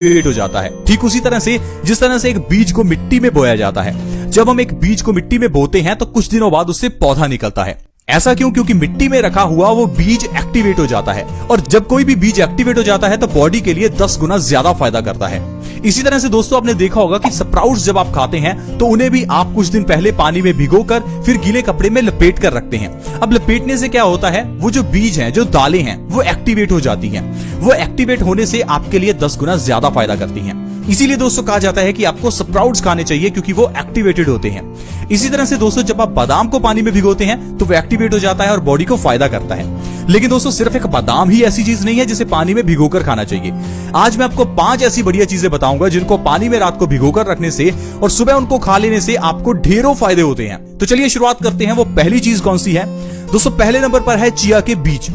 Activate हो जाता है। ठीक उसी तरह से जिस तरह से एक बीज को मिट्टी में बोया जाता है, जब हम एक बीज को मिट्टी में बोते हैं तो कुछ दिनों बाद उससे पौधा निकलता है। ऐसा क्यों? क्योंकि मिट्टी में रखा हुआ वो बीज एक्टिवेट हो जाता है, और जब कोई भी बीज एक्टिवेट हो जाता है तो बॉडी के लिए 10 गुना ज्यादा फायदा करता है। इसी तरह से दोस्तों आपने देखा होगा कि स्प्राउट्स जब आप खाते हैं तो उन्हें भी आप कुछ दिन पहले पानी में भिगोकर फिर गीले कपड़े में लपेट कर रखते हैं। अब लपेटने से क्या होता है, वो जो बीज हैं, जो दालें हैं, वो एक्टिवेट हो जाती हैं। वो एक्टिवेट होने से आपके लिए 10 गुना ज्यादा फायदा करती हैं। इसीलिए दोस्तों कहा जाता है कि आपको स्प्राउट्स खाने चाहिए, क्योंकि वो एक्टिवेटेड होते हैं। इसी तरह से दोस्तों जब आप बादाम को पानी में भिगोते हैं तो वो एक्टिवेट हो जाता है और बॉडी को फायदा करता है। लेकिन दोस्तों सिर्फ एक बादाम ही ऐसी चीज नहीं है जिसे पानी में भिगोकर खाना चाहिए। आज मैं आपको 5 ऐसी बढ़िया चीजें बताऊंगा जिनको पानी में रात को भिगोकर रखने से और सुबह उनको खा लेने से आपको ढेरों फायदे होते हैं। तो चलिए शुरुआत करते हैं। वो पहली चीज कौन सी है दोस्तों? पहले नंबर पर है चिया के बीज।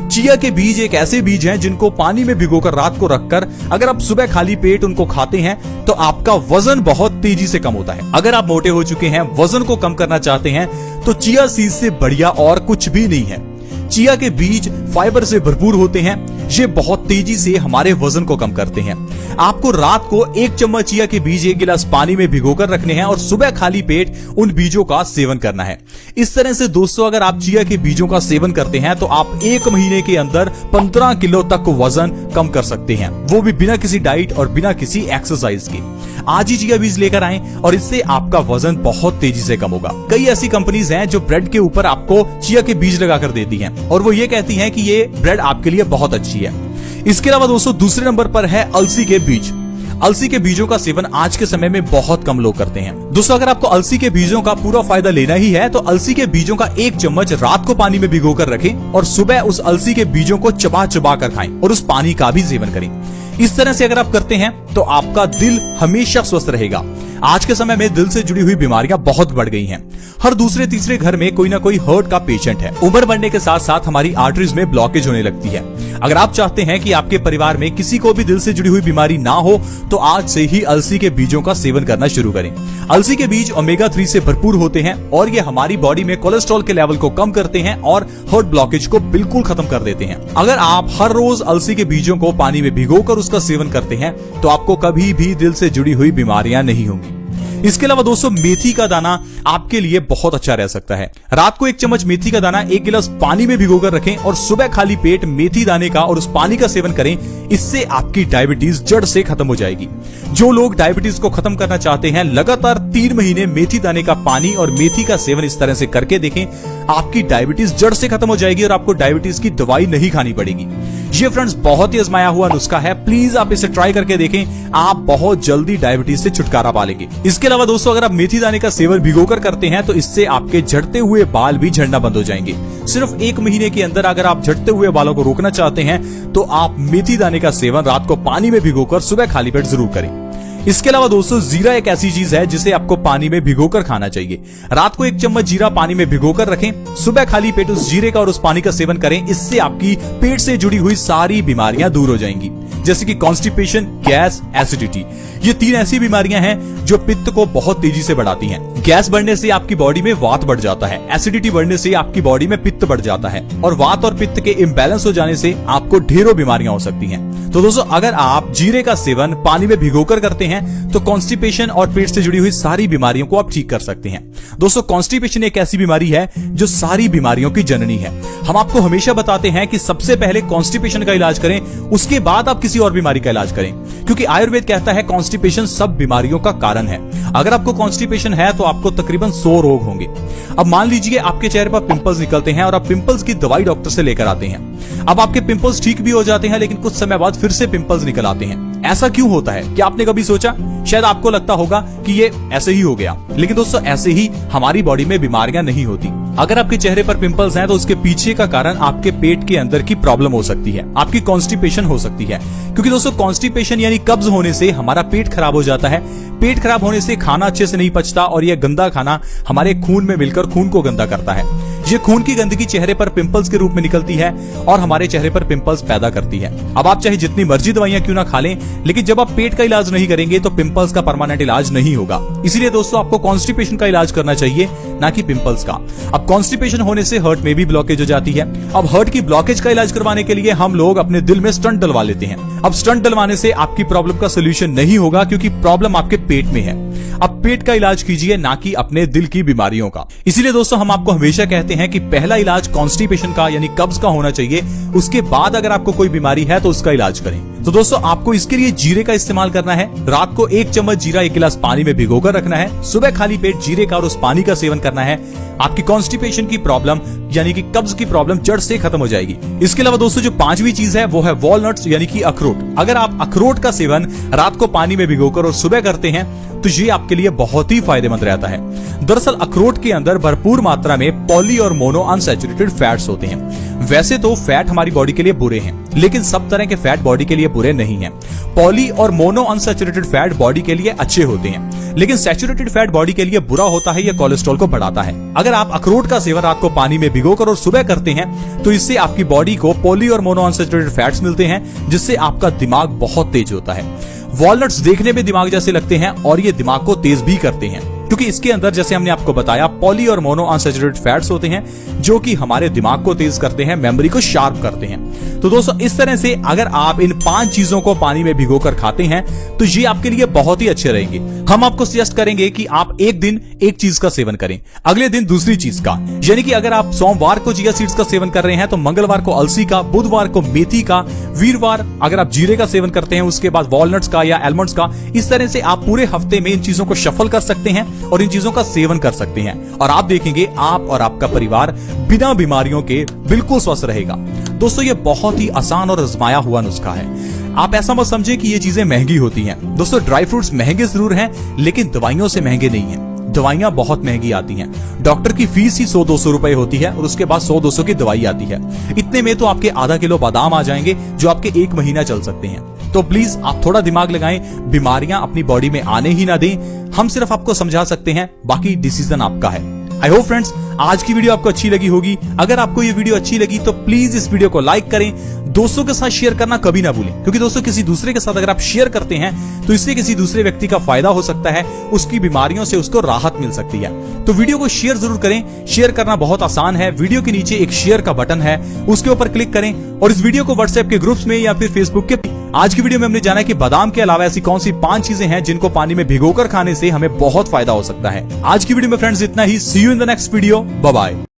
चिया के बीज एक ऐसे बीज हैं जिनको पानी में भिगोकर रात को रखकर अगर आप सुबह खाली पेट उनको खाते हैं तो आपका वजन बहुत तेजी से कम होता है। अगर आप मोटे हो चुके हैं, वजन को कम करना चाहते हैं, तो चिया सीड से बढ़िया और कुछ भी नहीं है। चिया के बीज फाइबर से भरपूर होते हैं, ये बहुत तेजी से हमारे वजन को कम करते हैं। आपको रात को 1 चम्मच चिया के बीज 1 गिलास पानी में भिगोकर रखने हैं और सुबह खाली पेट उन बीजों का सेवन करना है। इस तरह से दोस्तों अगर आप चिया के बीजों का सेवन करते हैं तो आप 1 महीने के अंदर 15 किलो तक वजन कम कर सकते हैं, वो भी बिना किसी डाइट और बिना किसी एक्सरसाइज के। आज ही चिया बीज लेकर आएं और इससे आपका वजन बहुत तेजी से कम होगा। कई ऐसी कंपनीज हैं जो ब्रेड के ऊपर आपको चिया के बीज लगाकर देती हैं और वो ये कहती हैं कि ये ब्रेड आपके लिए बहुत अच्छी है। इसके अलावा दोस्तों दूसरे नंबर पर है अलसी के बीज। अलसी के बीजों का सेवन आज के समय में बहुत कम लोग करते हैं। दोस्तों अगर आपको अलसी के बीजों का पूरा फायदा लेना ही है तो अलसी के बीजों का 1 चम्मच रात को पानी में भिगोकर रखें और सुबह उस अलसी के बीजों को चबा चबा कर खाएं और उस पानी का भी सेवन करें। इस तरह से अगर आप करते हैं तो आपका दिल हमेशा स्वस्थ रहेगा। आज के समय में दिल से जुड़ी हुई बीमारियां बहुत बढ़ गई हैं। हर दूसरे तीसरे घर में कोई ना कोई हार्ट का पेशेंट है। उम्र बढ़ने के साथ साथ हमारी आर्टरीज में ब्लॉकेज होने लगती है। अगर आप चाहते हैं कि आपके परिवार में किसी को भी दिल से जुड़ी हुई बीमारी ना हो तो आज से ही अलसी के बीजों का सेवन करना शुरू करें। अलसी के बीज ओमेगा 3 से भरपूर होते हैं और ये हमारी बॉडी में कोलेस्ट्रॉल के लेवल को कम करते हैं और हार्ट ब्लॉकेज को बिल्कुल खत्म कर देते हैं। अगर आप हर रोज अलसी के बीजों को पानी में भिगोकर उसका सेवन करते हैं तो आपको कभी भी दिल से जुड़ी हुई बीमारियां नहीं होंगी। इसके अलावा दोस्तों मेथी का दाना आपके लिए बहुत अच्छा रह सकता है। रात को 1 चम्मच मेथी का दाना 1 गिलास पानी में भिगोकर रखें और सुबह खाली पेट मेथी दाने का और उस पानी का सेवन करें। इससे आपकी डायबिटीज जड़ से खत्म हो जाएगी। जो लोग डायबिटीज को खत्म करना चाहते हैं, लगातार 3 महीने मेथी दाने का पानी और मेथी का सेवन इस तरह से करके देखें, आपकी डायबिटीज जड़ से खत्म हो जाएगी और आपको डायबिटीज की दवाई नहीं खानी पड़ेगी। ये फ्रेंड्स बहुत ही आजमाया हुआ नुस्खा है, प्लीज आप इसे ट्राई करके देखें, आप बहुत जल्दी डायबिटीज से छुटकारा पा लेंगे। इसके अलावा दोस्तों अगर आप मेथी दाने का सेवन भिगोकर करते हैं तो इससे आपके झड़ते हुए बाल भी झड़ना बंद हो जाएंगे। सिर्फ 1 महीने के अंदर अगर आप झड़ते हुए बालों को रोकना चाहते हैं तो आप मेथी दाने का सेवन रात को पानी में भिगोकर सुबह खाली पेट जरूर करें। इसके अलावा दोस्तों जीरा एक ऐसी चीज है जिसे आपको पानी में भिगोकर खाना चाहिए। रात को 1 चम्मच जीरा पानी में भिगोकर रखें, सुबह खाली पेट उस जीरे का और उस पानी का सेवन करें। इससे आपकी पेट से जुड़ी हुई सारी बीमारियां दूर हो जाएंगी, जैसे कि कॉन्स्टिपेशन, गैस, एसिडिटी। ये 3 ऐसी बीमारियां हैं जो पित्त को बहुत तेजी से बढ़ाती हैं। गैस बढ़ने से आपकी बॉडी में वात बढ़ जाता है, एसिडिटी बढ़ने से आपकी बॉडी में पित्त बढ़ जाता है और वात और पित्त के इम्बैलेंस हो जाने से आपको ढेरों बीमारियां हो सकती हैं। तो दोस्तों अगर आप जीरे का सेवन पानी में भिगोकर करते हैं तो कॉन्स्टिपेशन और पेट से जुड़ी हुई सारी बीमारियों को आप ठीक कर सकते हैं। दोस्तों कॉन्स्टिपेशन एक ऐसी बीमारी है जो सारी बीमारियों की जननी है। हम आपको हमेशा बताते हैं कि सबसे पहले कॉन्स्टिपेशन का इलाज करें, उसके बाद आप किसी और बीमारी का इलाज करें, क्योंकि आयुर्वेद कहता है कॉन्स्टिपेशन सब बीमारियों का कारण है। अगर आपको कॉन्स्टिपेशन है तो आपको तकरीबन 100 रोग होंगे। अब मान लीजिए आपके चेहरे पर पिंपल्स निकलते हैं और आप पिंपल्स की दवाई डॉक्टर से लेकर आते हैं। अब आपके पिंपल्स ठीक भी हो जाते हैं लेकिन कुछ समय बाद फिर से पिंपल्स निकल आते हैं। ऐसा क्यों होता है? क्या आपने कभी सोचा? शायद आपको लगता होगा कि ये ऐसे ही हो गया, लेकिन दोस्तों ऐसे ही हमारी बॉडी में बीमारियां नहीं होती। अगर आपके चेहरे पर पिंपल्स हैं तो उसके पीछे का कारण आपके पेट के अंदर की प्रॉब्लम हो सकती है, आपकी कॉन्स्टिपेशन हो सकती है। क्योंकि दोस्तों कॉन्स्टिपेशन यानी कब्ज होने से हमारा पेट खराब हो जाता है। पेट खराब होने से खाना अच्छे से नहीं पचता और यह गंदा खाना हमारे खून में मिलकर खून को गंदा करता है। ये खून की गंदगी चेहरे पर पिंपल्स के रूप में निकलती है और हमारे चेहरे पर पिंपल्स पैदा करती है। अब आप चाहे जितनी मर्जी दवाइयां क्यों ना खा लें, लेकिन जब आप पेट का इलाज नहीं करेंगे तो पिंपल्स का परमानेंट इलाज नहीं होगा। इसीलिए दोस्तों आपको कॉन्स्टिपेशन का इलाज करना चाहिए, ना कि पिंपल्स का। अब कॉन्स्टिपेशन होने से हार्ट में भी ब्लॉकेज हो जाती है। अब हार्ट की ब्लॉकेज का इलाज करवाने के लिए हम लोग अपने दिल में स्टंट डलवा लेते हैं। अब स्टंट डलवाने से आपकी प्रॉब्लम का सोल्यूशन नहीं होगा, क्योंकि प्रॉब्लम आपके पेट में है। अब पेट का इलाज कीजिए, ना कि अपने दिल की बीमारियों का। इसीलिए दोस्तों हम आपको हमेशा कहते हैं कि पहला इलाज कॉन्स्टिपेशन का यानी कब्ज का होना चाहिए, उसके बाद अगर आपको कोई बीमारी है तो उसका इलाज करें। तो दोस्तों आपको इसके लिए जीरे का इस्तेमाल करना है। रात को 1 चम्मच जीरा 1 गिलास पानी में भिगोकर रखना है। सुबह खाली पेट जीरे का और उस पानी का सेवन करना है। आपकी कॉन्स्टिपेशन की प्रॉब्लम यानी कि कब्ज की प्रॉब्लम जड़ से खत्म हो जाएगी। इसके अलावा दोस्तों जो 5वीं चीज है वो है वॉलनट्स यानी कि अखरोट। अगर आप अखरोट का सेवन रात को पानी में भिगोकर और सुबह करते हैं तो ये आपके लिए बहुत ही फायदेमंद रहता है। दरअसल अखरोट के अंदर भरपूर मात्रा में पॉली और मोनो अनसैचुरेटेड फैट्स होते हैं। वैसे तो फैट हमारी बॉडी के लिए बुरे हैं, लेकिन सब तरह के फैट बॉडी के लिए बुरे नहीं हैं। पॉली और मोनो अनसैचुरेटेड फैट बॉडी के लिए अच्छे होते हैं, लेकिन सैचुरेटेड फैट बॉडी के लिए बुरा होता है, यह कोलेस्ट्रॉल को बढ़ाता है। अगर आप अखरोट का सेवन रात को पानी में भिगोकर और सुबह करते हैं तो इससे आपकी बॉडी को पॉली और मोनो अनसैचुरेटेड फैट्स मिलते हैं, जिससे आपका दिमाग बहुत तेज होता है। वॉलनट्स देखने में दिमाग जैसे लगते हैं और ये दिमाग को तेज भी करते हैं, क्योंकि इसके अंदर जैसे हमने आपको बताया पॉली और मोनो अनसैचुरेटेड फैट्स होते हैं, जो कि हमारे दिमाग को तेज करते हैं, मेमोरी को शार्प करते हैं। तो दोस्तों इस तरह से अगर आप इन 5 चीजों को पानी में भिगोकर खाते हैं तो ये आपके लिए बहुत ही अच्छे रहेंगे। हम आपको सजेस्ट करेंगे कि आप एक दिन एक चीज का सेवन करें, अगले दिन दूसरी चीज का। यानी कि अगर आप सोमवार को चिया सीड्स का सेवन कर रहे हैं तो मंगलवार को अलसी का, बुधवार को मेथी का, वीरवार अगर आप जीरे का सेवन करते हैं, उसके बाद वॉलनट्स का या एलमंड्स का। इस तरह से आप पूरे हफ्ते में इन चीजों को शफल कर सकते हैं और इन चीजों का सेवन कर सकते हैं, और आप देखेंगे आप और आपका परिवार बिना बीमारियों के बिल्कुल स्वस्थ रहेगा। दोस्तों ये बहुत ही आसान और आजमाया हुआ नुस्खा है। आप ऐसा मत समझे कि ये चीजें महंगी होती हैं। दोस्तों ड्राई फ्रूट्स महंगे जरूर हैं, लेकिन दवाइयों से महंगे नहीं हैं। दवाइयां बहुत महंगी आती हैं। डॉक्टर की फीस ही 100-200 रुपए होती है और उसके बाद 100-200 की दवाई आती है। इतने में तो आपके आधा किलो बादाम आ जाएंगे, जो आपके 1 महीना चल सकते हैं। तो प्लीज आप थोड़ा दिमाग लगाएं, बीमारियां अपनी बॉडी में आने ही ना दें। हम सिर्फ आपको समझा सकते हैं, बाकी डिसीजन आपका है। आई होप फ्रेंड्स आज की वीडियो आपको अच्छी लगी होगी। अगर आपको ये वीडियो अच्छी लगी तो प्लीज इस वीडियो को लाइक करें, दोस्तों के साथ शेयर करना कभी ना भूलें, क्योंकि दोस्तों किसी दूसरे के साथ अगर आप शेयर करते हैं तो इससे किसी दूसरे व्यक्ति का फायदा हो सकता है, उसकी बीमारियों से उसको राहत मिल सकती है। तो वीडियो को शेयर जरूर करें। शेयर करना बहुत आसान है। वीडियो के नीचे एक शेयर का बटन है, उसके ऊपर क्लिक करें और इस वीडियो को व्हाट्सएप के ग्रुप्स में या फिर फेसबुक के। आज की वीडियो में हमने जाना कि बादाम के अलावा ऐसी कौन सी 5 चीजें हैं जिनको पानी में भिगोकर खाने से हमें बहुत फायदा हो सकता है। आज की वीडियो में फ्रेंड्स इतना ही। See you in the next video. Bye bye.